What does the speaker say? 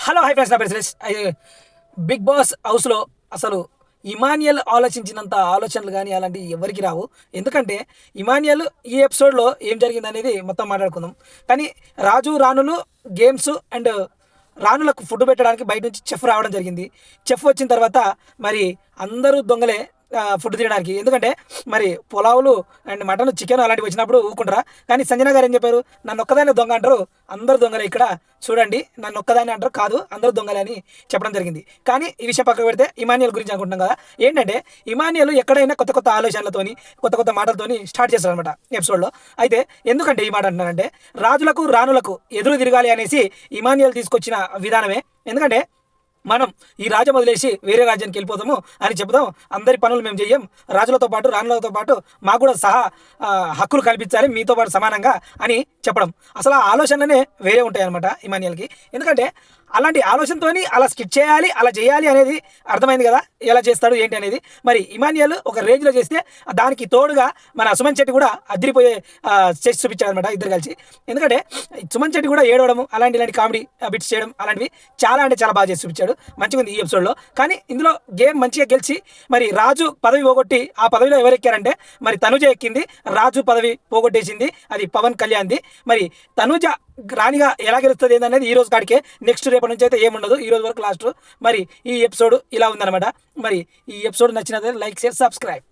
Hello hi friends, నా పేరు Suresh. Big boss హౌస్లో అసలు ఇమాన్యుయల్ ఆలోచించినంత ఆలోచనలు కానీ అలాంటివి ఎవరికి రావు. ఎందుకంటే ఇమాన్యుయల్ ఈ ఎపిసోడ్లో ఏం జరిగింది అనేది మొత్తం మాట్లాడుకుందాం. కానీ రాజు రాణులు గేమ్స్ అండ్ రాణులకు ఫుడ్ పెట్టడానికి బయట నుంచి చెఫ్ రావడం జరిగింది. చెఫ్ వచ్చిన తర్వాత మరి అందరూ దొంగలే ఫుడ్ తినడానికి. ఎందుకంటే మరి పులావులు అండ్ మటన్ చికెన్ అలాంటివి వచ్చినప్పుడు ఊరుకుంటారా? కానీ సంజన గారు ఏం చెప్పారు? నన్ను ఒక్కదాన్ని దొంగ అంటారు, అందరూ దొంగలే ఇక్కడ చూడండి, నన్ను ఒక్కదాన్ని అంటారు, కాదు అందరూ దొంగలే అని చెప్పడం జరిగింది. కానీ ఈ విషయం పక్కకు పెడితే ఇమాన్యుయల్ గురించి అనుకుంటున్నాం కదా. ఏంటంటే ఇమాన్యుయల్ ఎక్కడైనా కొత్త కొత్త ఆలోచనలతోని కొత్త కొత్త మాటలతోని స్టార్ట్ చేస్తాడు అనమాట ఎపిసోడ్లో. అయితే ఎందుకంటే ఈ మాట అంటున్నానంటే రాజులకు రాణులకు ఎదురు తిరగాలి అనేసి ఇమాన్యుయల్ తీసుకొచ్చిన విధానమే. ఎందుకంటే మనం ఈ రాజ్యం వదిలేసి వేరే రాజ్యానికి వెళ్ళిపోతాము అని చెప్తాం, అందరి పనులు మేము చెయ్యం, రాజులతో పాటు రాణులతో పాటు మాకు కూడా సహా హక్కులు కల్పించాలి మీతో పాటు సమానంగా అని చెప్పడం. అసలు ఆ ఆలోచనలనే వేరే ఉంటాయి అనమాట ఇమాన్యుయల్కి. ఎందుకంటే అలాంటి ఆలోచనతో అలా స్కిట్ చేయాలి, అలా చేయాలి అనేది అర్థమైంది కదా, ఎలా చేస్తాడు ఏంటి అనేది. మరి ఇమాన్యుయల్ ఒక రేంజ్లో చేస్తే దానికి తోడుగా మన సుమన్ శెట్టి కూడా అదిరిపోయే చేసి చూపించాడు అనమాట ఇద్దరు కలిసి. ఎందుకంటే సుమన్ శెట్టి కూడా ఏడవడం ఇలాంటి కామెడీ బిట్స్ చేయడం అలాంటివి చాలా అంటే చాలా బాగా చేసి చూపించాడు. మంచిగా ఉంది ఈ ఎపిసోడ్లో. కానీ ఇందులో గేమ్ మంచిగా గెలిచి మరి రాజు పదవి పోగొట్టి ఆ పదవిలో ఎవరు ఎక్కారంటే మరి తనుజ ఎక్కింది. రాజు పదవి పోగొట్టేసింది అది పవన్ కళ్యాణ్ది. మరి తనుజ రాణిగా ఎలా గెలుస్తుంది ఏందనేది ఈ రోజు కాడికే, నెక్స్ట్ రేపటి నుంచి అయితే ఏముండదు, ఈ రోజు వరకు లాస్ట్. మరి ఈ ఎపిసోడ్ ఇలా ఉందన్నమాట. మరి ఈ ఎపిసోడ్ నచ్చినట్లయితే లైక్, షేర్, సబ్స్క్రైబ్.